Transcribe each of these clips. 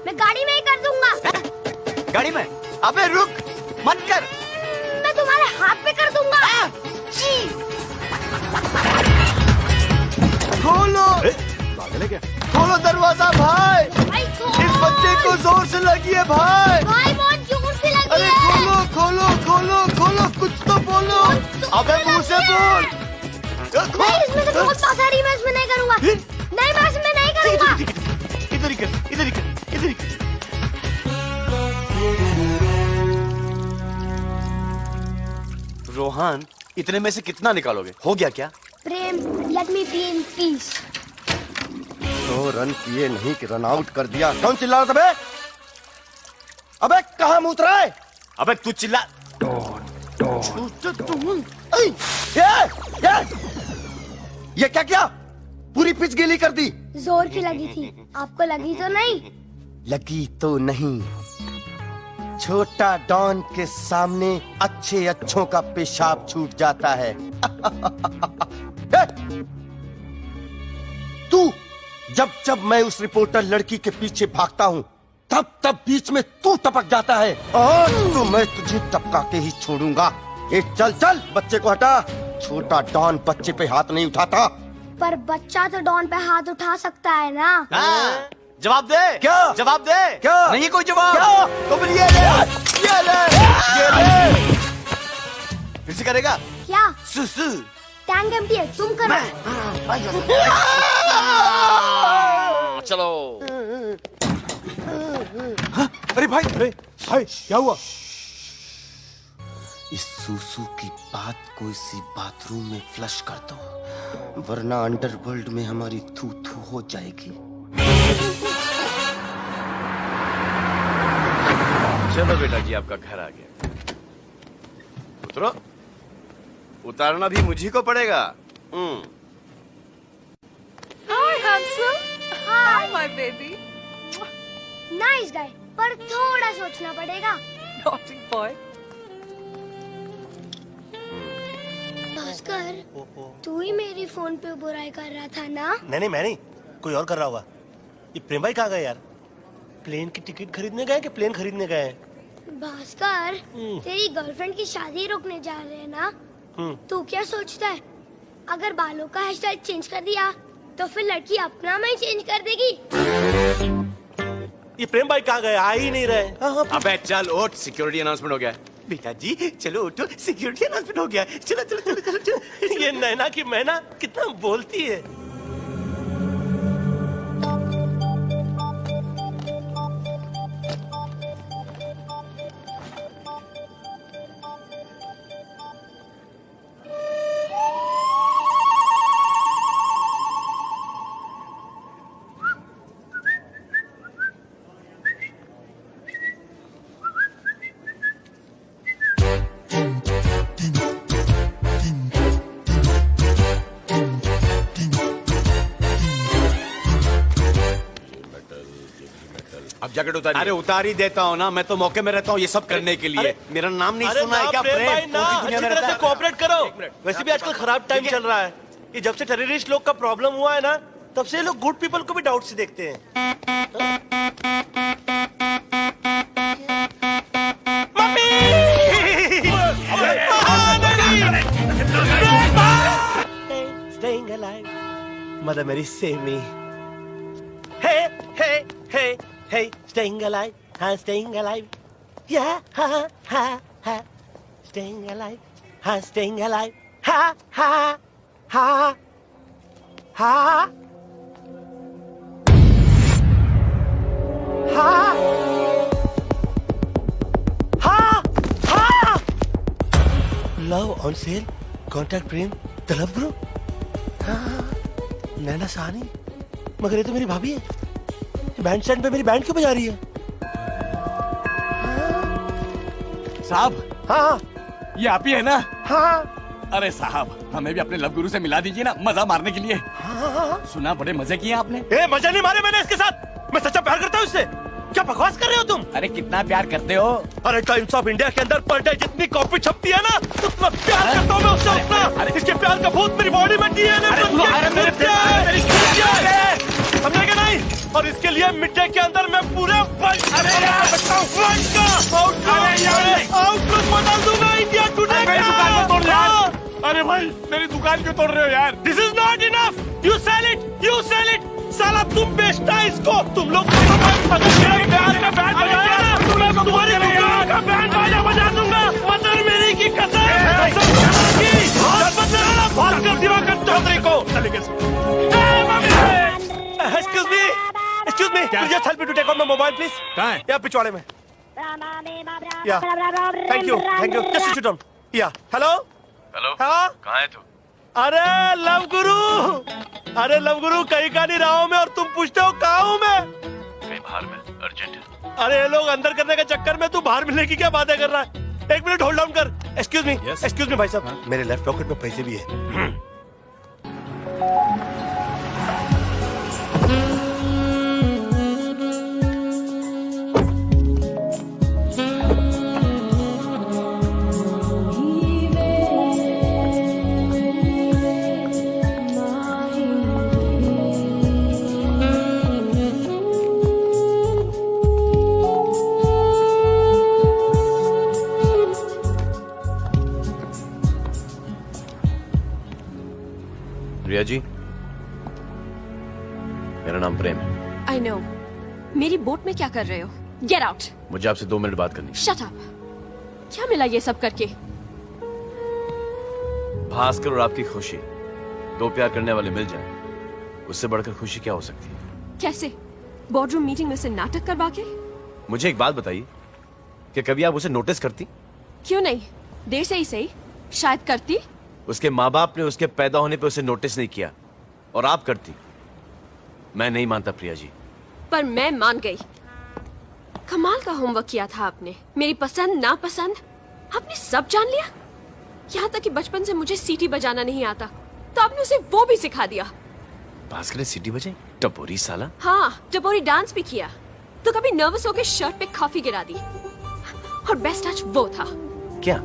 मैं गाड़ी में ही कर दूंगा। गाड़ी में? अबे रुक, मत कर। मैं तुम्हारे हाथ पे कर दूंगा। खोलो। पागल है क्या? खोलो दरवाजा भाई। भाई इस बच्चे को जोर से लगी है भाई। भाई बहुत जोर से लगी अरे है। खोलो खोलो खोलो खोलो, कुछ तो बोलो। अबे मुंह से बोल। नहीं, इसमें तो बहुत पास आ रही है, मैं इसमें नहीं करूंगा। नहीं, मैं इसमें नहीं करूंगा। इधर ही कर, इधर ही कर, इधर ही कर। रोहन, इतने में से कितना निकालोगे? हो गया क्या? प्रेम, let me be in peace. तो रन किए नहीं कि रन आउट कर दिया। कौन चिल्ला रहा था बे? अबे कहाँ मुँह उतरा है? अबे तू चिल्ला। ये क्या किया? पूरी पिच गीली कर दी। जोर की लगी थी, आपको लगी तो नहीं? लगी तो नहीं। छोटा डॉन के सामने अच्छे अच्छों का पेशाब छूट जाता है। तू जब जब मैं उस रिपोर्टर लड़की के पीछे भागता हूँ तब तब बीच में तू टपक जाता है। और तो मैं तुझे टपका के ही छोड़ूंगा। ए चल चल, बच्चे को हटा। छोटा डॉन बच्चे पे हाथ नहीं उठाता। पर बच्चा तो डॉन पे हाथ उठा सकता है ना? हाँ, जवाब दे। क्या? जवाब दे। क्या? नहीं कोई जवाब। क्या? तो फिर ये ले, ये ले, ये ले। फिर से करेगा? क्या? सुसु। टैंक एम्प्टी है, तुम करो। चलो। अरे भाई, क्या हुआ? इस सूसू की बात को इसी बाथरूम में फ्लश कर दो, वरना अंडरवर्ल्ड में हमारी थू थू हो जाएगी। चलो बेटा जी, आपका घर आ गया। उतरो। उतारना भी मुझी को पड़ेगा। Hi, handsome. Hi, my baby. Nice guy, पर थोड़ा सोचना पड़ेगा। Naughty boy. भास्कर, तू ही मेरी फोन पे बुराई कर रहा था ना? नहीं, मैं नहीं, कोई और कर रहा होगा। ये प्रेम भाई कहाँ गए यार? प्लेन की टिकट खरीदने गए कि प्लेन खरीदने गए? भास्कर, तेरी गर्लफ्रेंड की शादी रोकने जा रहे हैं ना? तू क्या सोचता है? अगर बालों का हेयर स्टाइल चेंज कर दिया तो फिर लड़की अपना में चेंज कर देगी। ये प्रेम भाई कहाँ गए? आ ही नहीं रहे। अबे चल उठ, सिक्योरिटी अनाउंसमेंट हो गया। बेटा जी चलो उठो, सिक्योरिटी अनाउंसमेंट हो गया। चलो चलो चलो चलो चलो। ये नैना की मैना कितना बोलती है। अब जैकेट उतार। अरे उतार ही देता हूँ ना, मैं तो मौके में रहता हूँ ये सब करने के लिए। मेरा नाम नहीं सुना है क्या? प्रेम भाई ना, पूरी दुनिया अच्छी में तरह रहता से है। कोऑपरेट करो। वैसे भी आजकल खराब टाइम चल रहा है। ये जब से टेररिस्ट लोग का प्रॉब्लम हुआ है ना, तब से लोग गुड पीपल को भी डाउट से देखते हैं। Staying alive, mother Mary save me. Hey, hey, hey, hey, staying alive, staying alive. Yeah, ha, ha, ha, staying alive, staying alive. Ha, ha, ha, ha, ha, ha, ha. Love on sale, contact Prem, तलब bro. नैना सानी, मगर ये तो मेरी भाभी है। Band stand पे मेरी बैंड क्यों बजा रही है? साहब। हाँ ये आप ही है ना? हाँ। अरे साहब, हमें भी अपने लव गुरु से मिला दीजिए ना, मजा मारने के लिए। हाँ। सुना बड़े मजे किए आपने। मजा नहीं मारे मैंने इसके साथ। मैं सच्चा प्यार करता हूँ उससे। क्या बकवास कर रहे हो तुम? अरे कितना प्यार करते हो? अरे टाइम्स ऑफ इंडिया के अंदर पर डे जितनी कॉपी छपती है ना, उतना प्यार करता हूँ मैं उससे उतना। इसके प्यार का भूत मेरी बॉडी में डीएनए बन गया है। समझेगा नहीं? और इसके लिए मिड डे के अंदर मैं पूरे अरे भाई मेरी दुकान क्यों तोड़ रहे हो यार? This is not enough, you sell it, you sell it. साला तुम बेचता है इसको, तुम लोग तुम्हारी दुकान का बैंड बजा दूंगा, मदर मेरी की कसम भास्कर दिवाकर चौधरी को। Excuse me, just help me to take out my mobile please। कहाँ है? या पिछवाड़े में। या thank you just sit down. या हेलो हेलो, हाँ कहाँ है तू? अरे लव गुरु कहीं का नहीं रहा हूँ मैं, और तुम पूछते हो कहाँ हूँ मैं? कहीं बाहर में, अर्जेंट है। अरे ये लोग अंदर करने के चक्कर में तू बाहर मिलने की क्या बातें कर रहा है? एक मिनट होल्ड डाउन कर। एक्सक्यूज मी भाई साहब, मेरे लेफ्ट पॉकेट में पैसे भी है। प्रिया जी, मेरा नाम प्रेम है। I know. मेरी बोट में क्या कर रहे हो? Get out. मुझे आपसे 2 मिनट बात करनी है। Shut up. क्या मिला ये सब करके? भास्कर और आपकी खुशी, 2 प्यार करने वाले मिल जाएं, उससे बढ़कर खुशी क्या हो सकती है? कैसे? बोर्डरूम मीटिंग में से नाटक करवा के? मुझे एक बात बताइए कि कभी आप उसे नोटिस करती? क्यों नहीं? देर से ही सही, शायद करती। उसके माँ बाप ने उसके पैदा होने पे उसे नोटिस नहीं किया, और आप करती। मैं नहीं मानता प्रिया जी। पर मैं मान गई। कमाल का होमवर्क किया था आपने। मेरी पसंद नापसंद आपने सब जान लिया। यहाँ तक कि बचपन से मुझे सीटी बजाना नहीं आता, तो आपने उसे वो भी सिखा दिया। भास्कर ने सीटी बजाई? टपोरी साला। हाँ, टपोरी डांस भी किया। तो कभी नर्वस होकर शर्ट पे कॉफी गिरा दी। और बेस्ट टच वो था, क्या?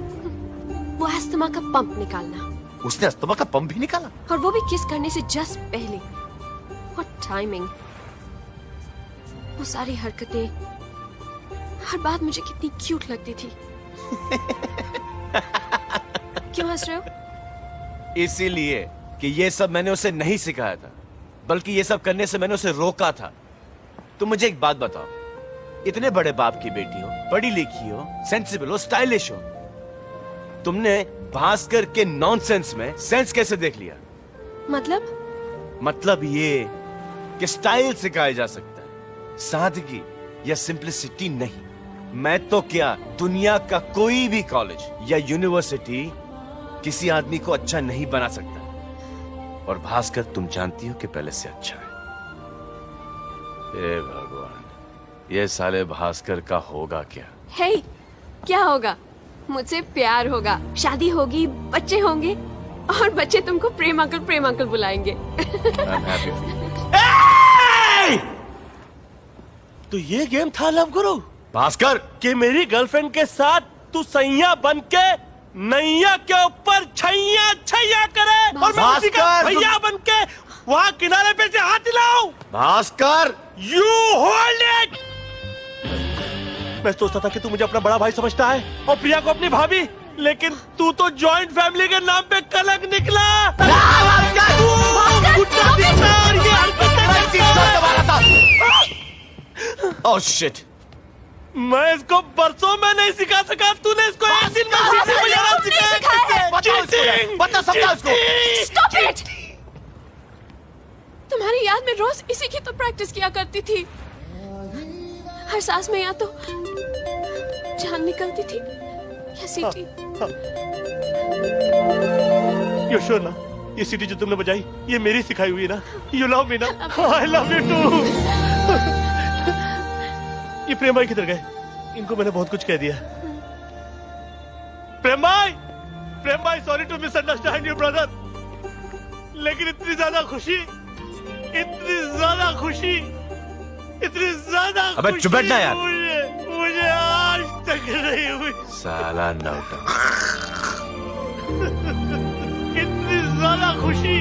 वो अस्थमा का पंप निकालना। उसने अस्थमा का पंप भी निकाला? और वो भी किस करने से जस्ट पहले। और टाइमिंग, वो सारी हरकतें, हर बात मुझे कितनी क्यूट लगती थी। क्यों हंस रहे हो? इसीलिए कि ये सब मैंने उसे नहीं सिखाया था, बल्कि ये सब करने से मैंने उसे रोका था। तुम मुझे एक बात बताओ, इतने बड़े बाप की बेटी हो, पढ़ी लिखी हो, सेंसिबल हो, स्टाइलिश हो, तुमने भास्कर के नॉनसेंस में सेंस कैसे देख लिया? मतलब ये कि स्टाइल सिखाया जा सकता है, सादगी या सिंप्लिसिटी नहीं। मैं तो क्या, दुनिया का कोई भी कॉलेज या यूनिवर्सिटी किसी आदमी को अच्छा नहीं बना सकता, और भास्कर तुम जानती हो कि पहले से अच्छा है। हे भगवान, ये साले भास्कर का होगा क्या? हे, क्या होगा? मुझसे प्यार होगा, शादी होगी, बच्चे होंगे, और बच्चे तुमको प्रेम अंकल बुलाएंगे। I'm happy for you. तो ये गेम था लव गुरु भास्कर, कि मेरी गर्लफ्रेंड के साथ तू सैया बन के नैया के ऊपर छैया करे, और मैं उसी का भास्कर, भैया बन के वहाँ किनारे पे से हाथ हिलाऊं। Bhaskar, you hold it. मैं सोचता था कि तू मुझे अपना बड़ा भाई समझता है और प्रिया को अपनी भाभी, लेकिन तू तो जॉइंट फैमिली के नाम पे कलंक निकला। ओह शिट, मैं इसको बरसों में नहीं सिखा सका, तूने इसको एक दिन में बता समझा उसको। Stop it! तुम्हारी याद में रोज इसी की तो प्रैक्टिस किया करती थी। हर सांस में या तो जान निकलती थी या सीटी। यू श्योर ना? ये सीटी जो तुमने बजाई ये मेरी सिखाई हुई ना? यू लव मी ना? I love you too. ये प्रेम भाई किधर गए? इनको मैंने बहुत कुछ कह दिया। प्रेम भाई sorry to misunderstand you brother, लेकिन इतनी ज्यादा खुशी अबे चुप बैठ ना यार। मुझे आज तक नहीं हुई। साला नौटंक। इतनी ज्यादा खुशी